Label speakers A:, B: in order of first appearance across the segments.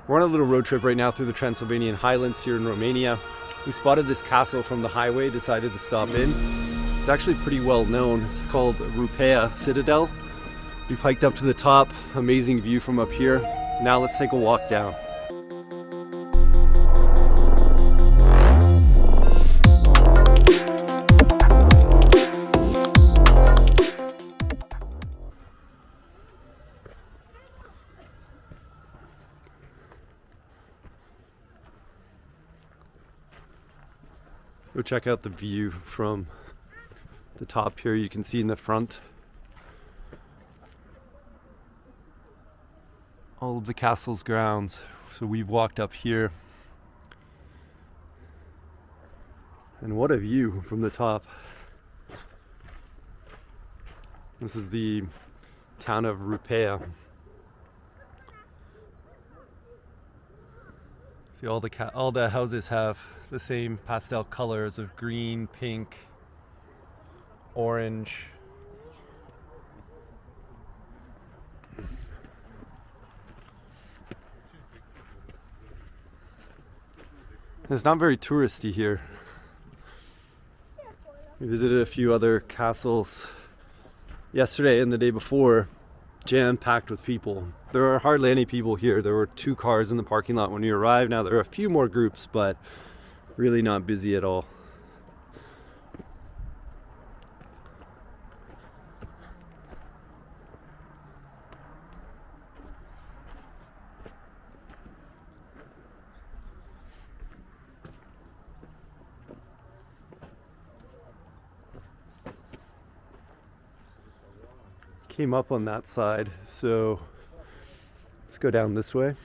A: We're on a little road trip right now through the Transylvanian Highlands here in Romania. We spotted this castle from the highway, decided to stop in. It's actually pretty well known. It's called Rupea Citadel. We've hiked up to the top, amazing view from up here. Now let's take a walk down. Go check out the view from the top here. You can see in the front all of the castle's grounds. So we've walked up here, and what a view from the top. This is the town of Rupea. See, all the houses have the same pastel colors of green, pink, orange. It's not very touristy here. We visited a few other castles yesterday and the day before, jam-packed with people. There are hardly any people here. There were 2 cars in the parking lot when we arrived. Now there are a few more groups, but really not busy at all. Came up on that side, so let's go down this way.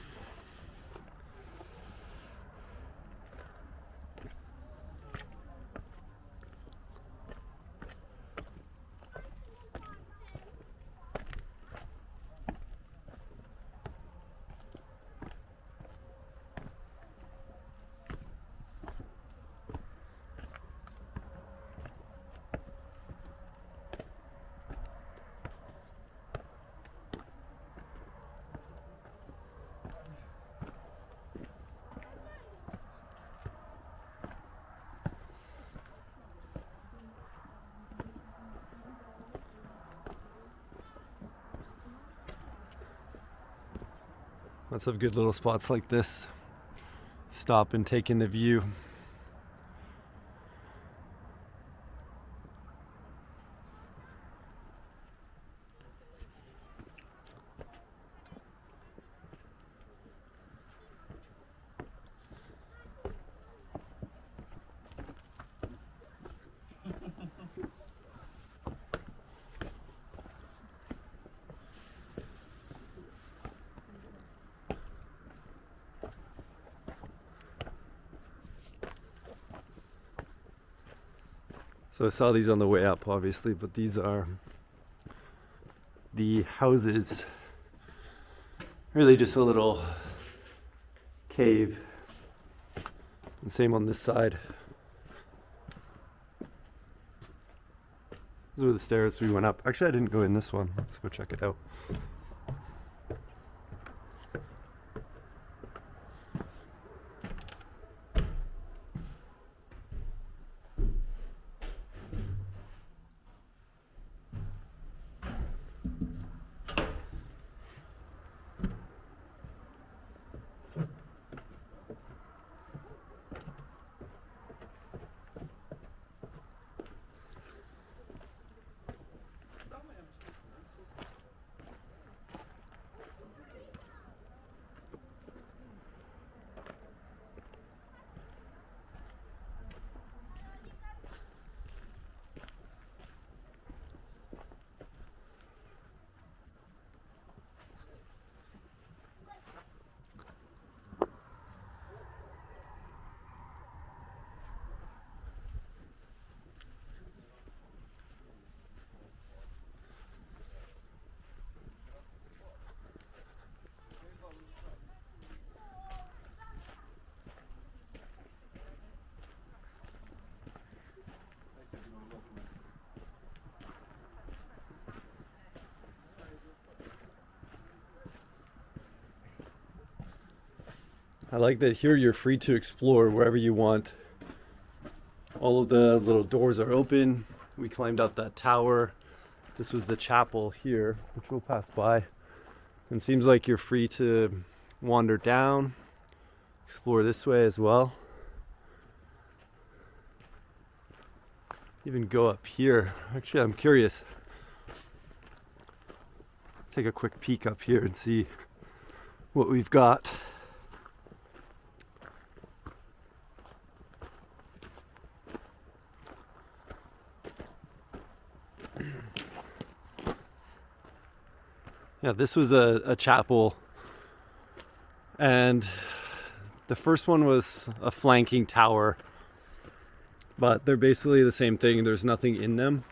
A: Lots of good little spots like this. Stop and take in the view. So I saw these on the way up, obviously, but these are the houses. Really just a little cave. And same on this side. Those were the stairs we went up. Actually, I didn't go in this one. Let's go check it out. I like that here you're free to explore wherever you want. All of the little doors are open. We climbed up that tower. This was the chapel here, which we'll pass by. And it seems like you're free to wander down, explore this way as well. Even go up here. Actually, I'm curious. Take a quick peek up here and see what we've got. Yeah, this was a chapel, and the first one was a flanking tower, but they're basically the same thing. There's nothing in them,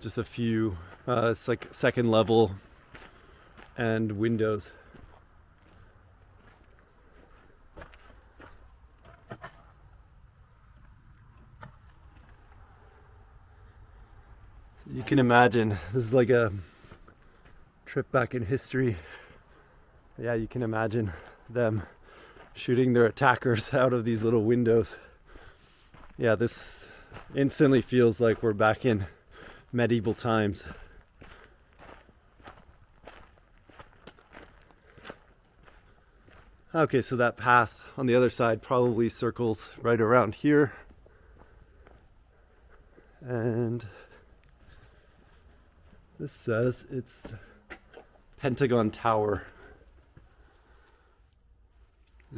A: just a few, it's like second level and windows. So you can imagine, this is like a trip back in history. Yeah, you can imagine them shooting their attackers out of these little windows. Yeah, this instantly feels like we're back in medieval times. Okay, so that path on the other side probably circles right around here. And this says it's Pentagon Tower.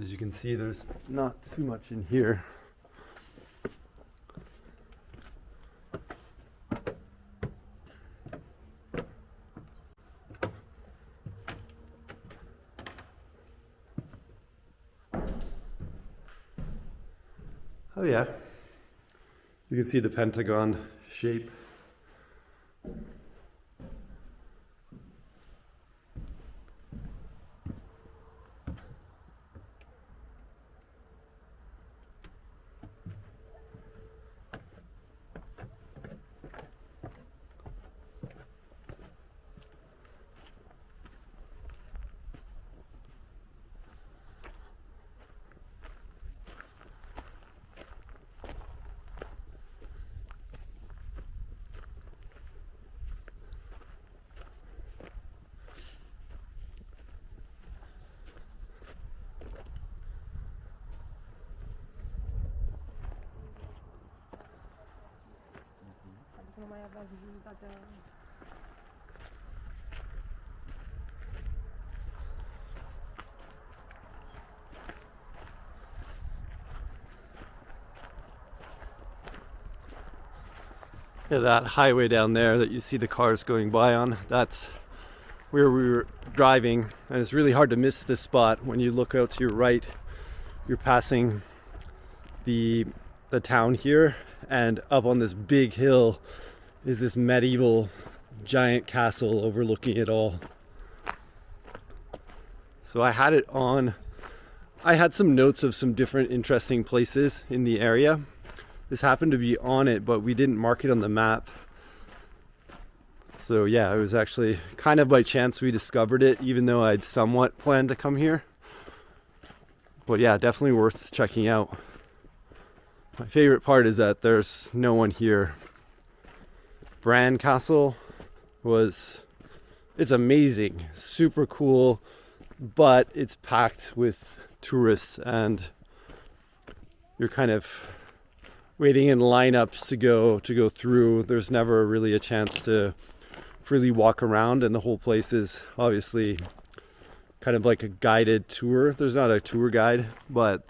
A: As you can see, there's not too much in here. Oh yeah, you can see the Pentagon shape.
B: Nu mai avea vizibilitatea.
A: Yeah, that highway down there that you see the cars going by on, that's where we were driving, and it's really hard to miss this spot. When you look out to your right, you're passing the town here, and up on this big hill is this medieval giant castle overlooking it all. So I had it on, I had some notes of some different interesting places in the area. This happened to be on it, but we didn't mark it on the map. So yeah, it was actually kind of by chance we discovered it, even though I'd somewhat planned to come here. But yeah, definitely worth checking out. My favorite part is that there's no one here. Bran Castle it's amazing, super cool, but it's packed with tourists, and you're kind of waiting in lineups to go through. There's never really a chance to freely walk around, and the whole place is obviously kind of like a guided tour. There's not a tour guide, but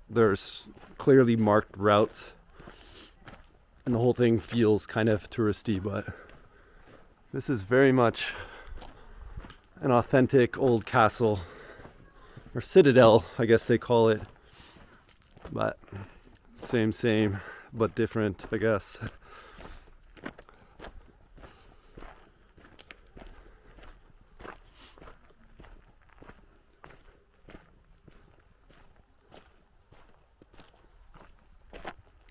A: there's clearly marked routes, and the whole thing feels kind of touristy. But this is very much an authentic old castle, or citadel, I guess they call it, but same but different, I guess.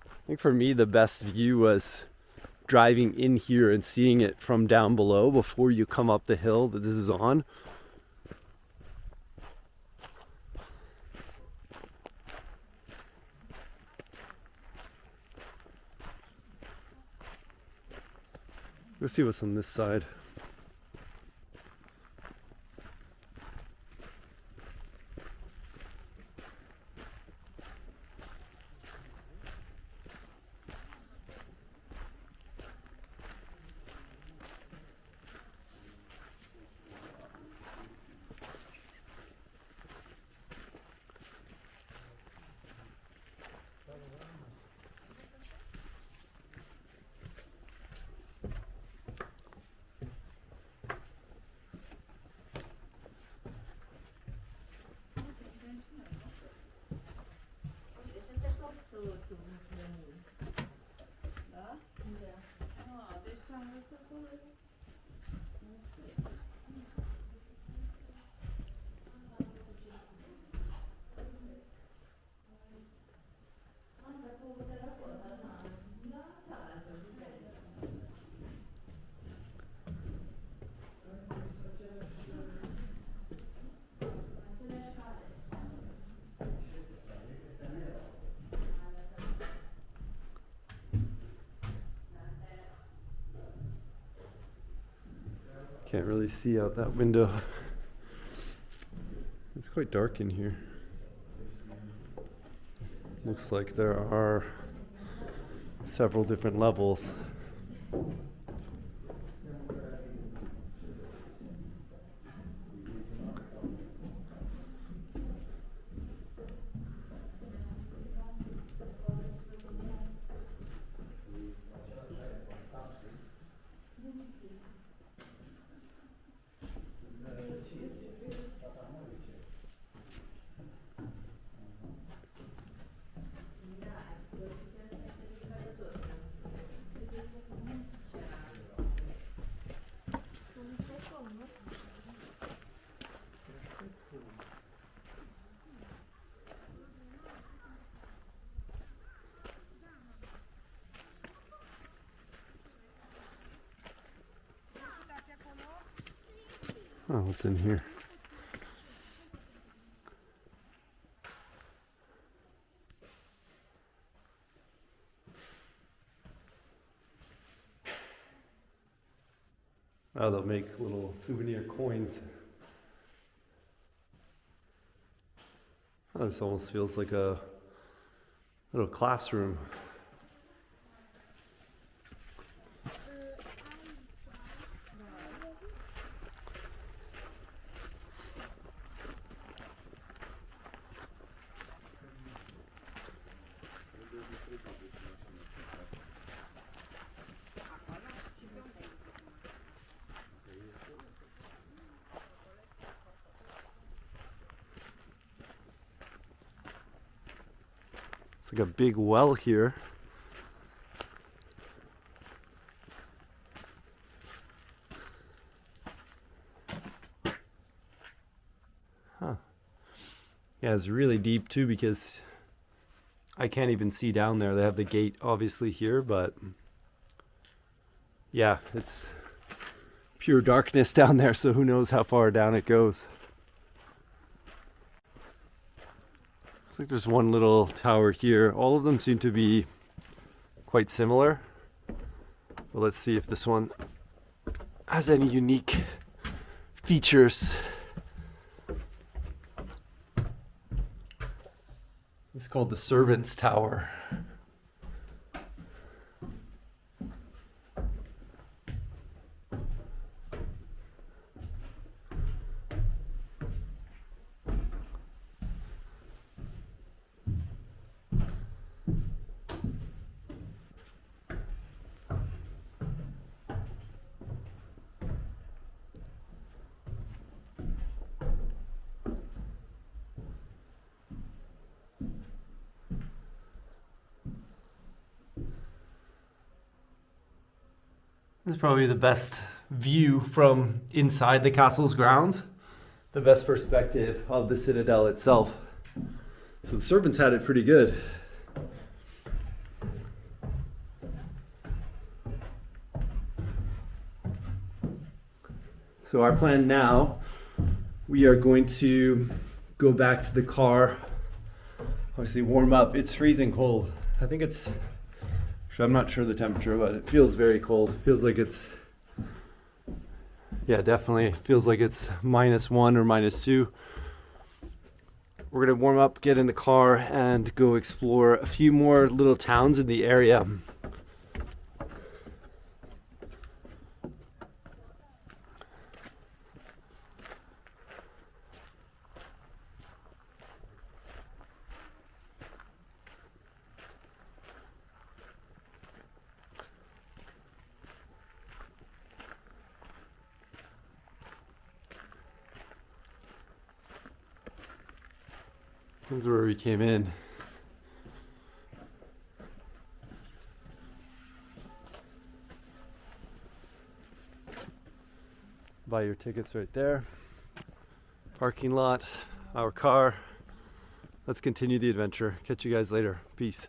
A: I think for me the best view was driving in here and seeing it from down below before you come up the hill that this is on. Let's see what's on this side. Can't really see out that window. It's quite dark in here. Looks like there are several different levels. Oh, what's in here? Oh, they'll make little souvenir coins. Oh, this almost feels like a little classroom. It's like a big well here. Huh. Yeah, it's really deep too because I can't even see down there. They have the gate obviously here, but yeah, it's pure darkness down there, so who knows how far down it goes. Looks like there's one little tower here. All of them seem to be quite similar. But let's see if this one has any unique features. It's called the Servants' Tower. This is probably the best view from inside the castle's grounds. The best perspective of the citadel itself. So the servants had it pretty good. So our plan now, we are going to go back to the car, obviously warm up. It's freezing cold. I think it's, I'm not sure the temperature, but it feels very cold. It feels like it's Yeah, definitely feels like it's -1 or -2. We're gonna warm up, get in the car, and go explore a few more little towns in the area. This is where we came in. Buy your tickets right there. Parking lot, our car. Let's continue the adventure. Catch you guys later. Peace.